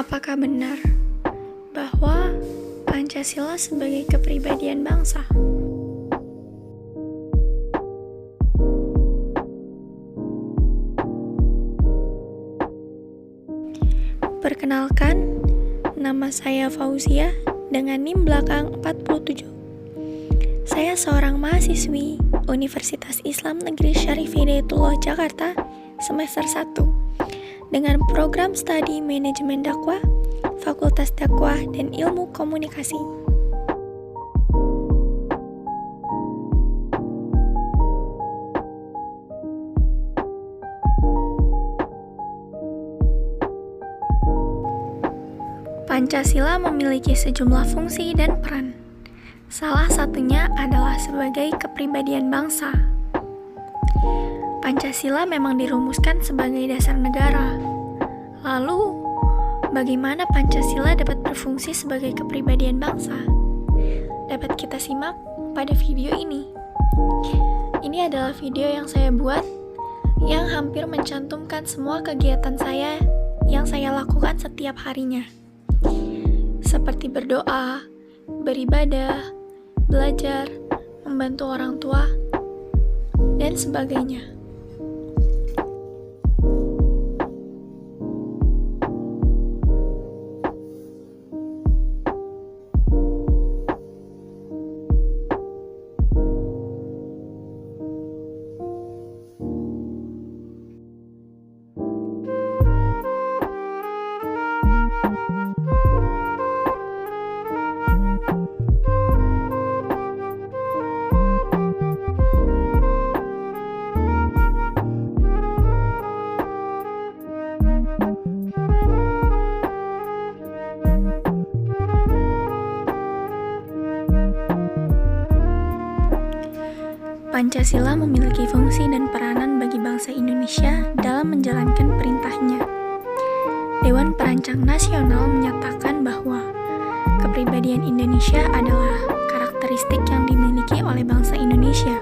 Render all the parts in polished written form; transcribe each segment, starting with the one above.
Apakah benar bahwa Pancasila sebagai kepribadian bangsa? Perkenalkan, nama saya Fauzia dengan NIM belakang 47. Saya seorang mahasiswi Universitas Islam Negeri Syarif Hidayatullah Jakarta semester 1 dengan program studi Manajemen Dakwah, Fakultas Dakwah dan Ilmu Komunikasi. Pancasila memiliki sejumlah fungsi dan peran. Salah satunya adalah sebagai kepribadian bangsa. Pancasila memang dirumuskan sebagai dasar negara. Lalu, bagaimana Pancasila dapat berfungsi sebagai kepribadian bangsa? Dapat kita simak pada video ini. Ini adalah video yang saya buat yang hampir mencantumkan semua kegiatan saya yang saya lakukan setiap harinya. Seperti berdoa, beribadah, belajar, membantu orang tua, dan sebagainya. Pancasila memiliki fungsi dan peranan bagi bangsa Indonesia dalam menjalankan perintahnya. Dewan Perancang Nasional menyatakan bahwa kepribadian Indonesia adalah karakteristik yang dimiliki oleh bangsa Indonesia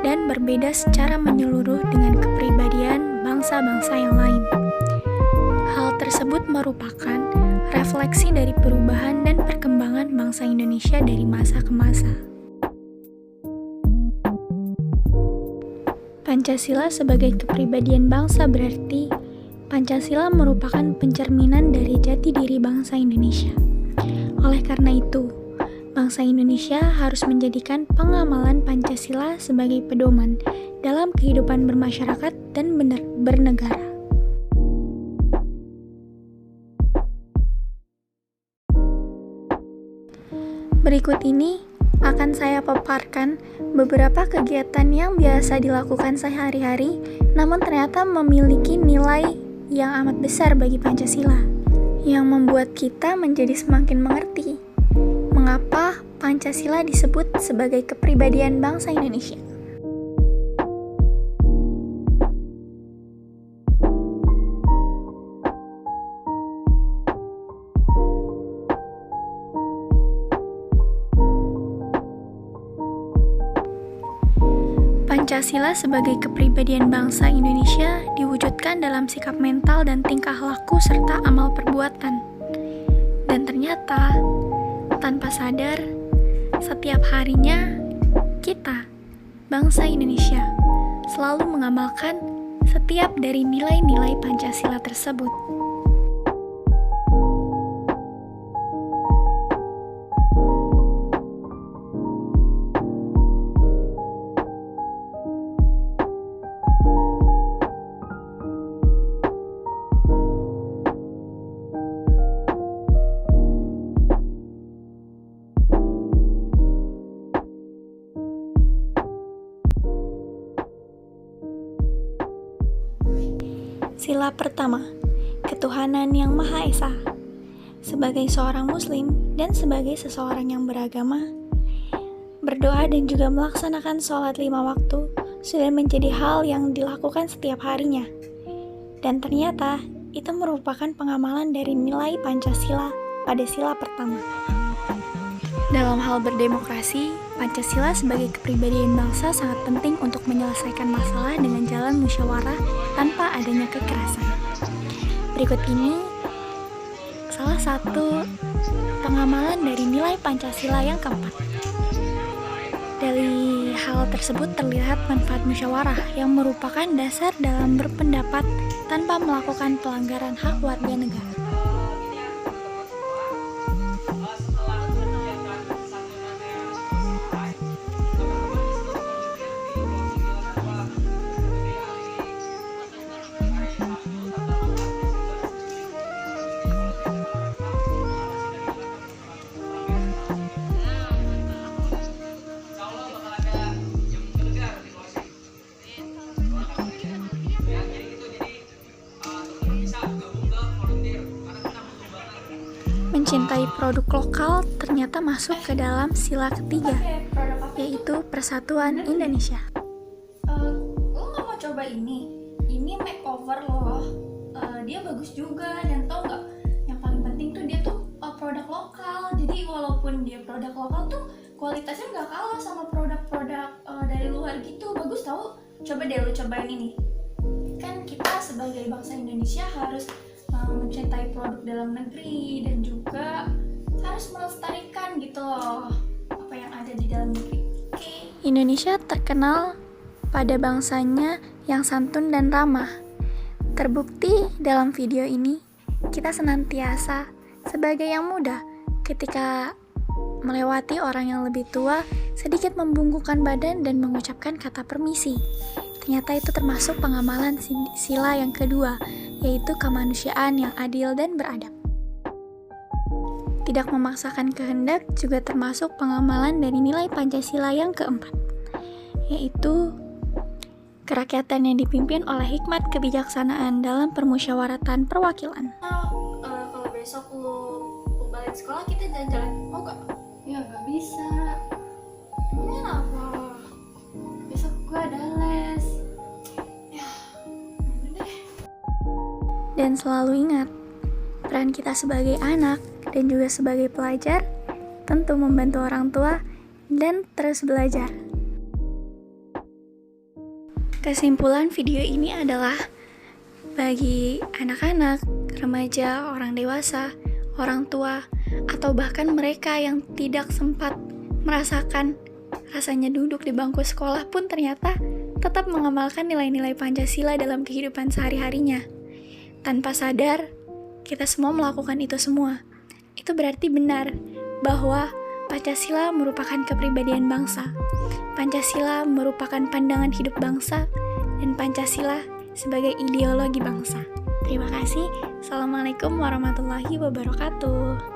dan berbeda secara menyeluruh dengan kepribadian bangsa-bangsa yang lain. Hal tersebut merupakan refleksi dari perubahan dan perkembangan bangsa Indonesia dari masa ke masa. Pancasila sebagai kepribadian bangsa berarti Pancasila merupakan pencerminan dari jati diri bangsa Indonesia. Oleh karena itu, bangsa Indonesia harus menjadikan pengamalan Pancasila sebagai pedoman dalam kehidupan bermasyarakat dan bernegara. Berikut ini akan saya paparkan beberapa kegiatan yang biasa dilakukan sehari-hari, namun ternyata memiliki nilai yang amat besar bagi Pancasila, yang membuat kita menjadi semakin mengerti mengapa Pancasila disebut sebagai kepribadian bangsa Indonesia. Pancasila sebagai kepribadian bangsa Indonesia diwujudkan dalam sikap mental dan tingkah laku serta amal perbuatan. Dan ternyata, tanpa sadar, setiap harinya kita, bangsa Indonesia, selalu mengamalkan setiap dari nilai-nilai Pancasila tersebut. Sila pertama, ketuhanan yang Maha Esa. Sebagai seorang muslim dan sebagai seseorang yang beragama, berdoa dan juga melaksanakan sholat 5 waktu sudah menjadi hal yang dilakukan setiap harinya. Dan ternyata itu merupakan pengamalan dari nilai Pancasila pada sila pertama. Dalam hal berdemokrasi, Pancasila sebagai kepribadian bangsa sangat penting untuk menyelesaikan masalah dengan jalan musyawarah tanpa adanya kekerasan. Berikut ini salah satu pengamalan dari nilai Pancasila yang keempat. Dari hal tersebut terlihat manfaat musyawarah yang merupakan dasar dalam berpendapat tanpa melakukan pelanggaran hak warga negara. Mencintai produk lokal ternyata masuk ke dalam sila ketiga, yaitu Persatuan Indonesia. Lo nggak mau coba ini? Ini makeover loh. Dia bagus juga, dan tau nggak? Yang paling penting tuh dia tuh produk lokal. Jadi walaupun dia produk lokal tuh kualitasnya nggak kalah sama produk-produk dari luar gitu. Bagus tau? Coba deh lo cobain ini. Kan kita sebagai bangsa Indonesia harus mencintai produk dalam negeri dan juga harus melestarikan gitu loh apa yang ada di dalam negeri. Indonesia terkenal pada bangsanya yang santun dan ramah. Terbukti dalam video ini, kita senantiasa sebagai yang muda ketika melewati orang yang lebih tua, sedikit membungkukkan badan dan mengucapkan kata permisi. Ternyata itu termasuk pengamalan sila yang kedua, yaitu kemanusiaan yang adil dan beradab. Tidak memaksakan kehendak juga termasuk pengamalan dari nilai Pancasila yang keempat, yaitu kerakyatan yang dipimpin oleh hikmat kebijaksanaan dalam permusyawaratan perwakilan. Kalau besok lu balik sekolah kita jalan-jalan, mau gak? Ya gak bisa. Ini apa? Besok gue ada les. Ya, deh. Dan selalu ingat, peran kita sebagai anak dan juga sebagai pelajar tentu membantu orang tua dan terus belajar. Kesimpulan video ini adalah bagi anak-anak, remaja, orang dewasa, orang tua, atau bahkan mereka yang tidak sempat merasakan rasanya duduk di bangku sekolah pun ternyata tetap mengamalkan nilai-nilai Pancasila dalam kehidupan sehari-harinya. Tanpa sadar, kita semua melakukan itu semua. Itu berarti benar bahwa Pancasila merupakan kepribadian bangsa. Pancasila merupakan pandangan hidup bangsa, dan Pancasila sebagai ideologi bangsa. Terima kasih. Assalamualaikum warahmatullahi wabarakatuh.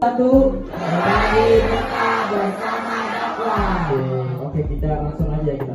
Satu, mari kita bersama dakwah. Oke, kita langsung aja kita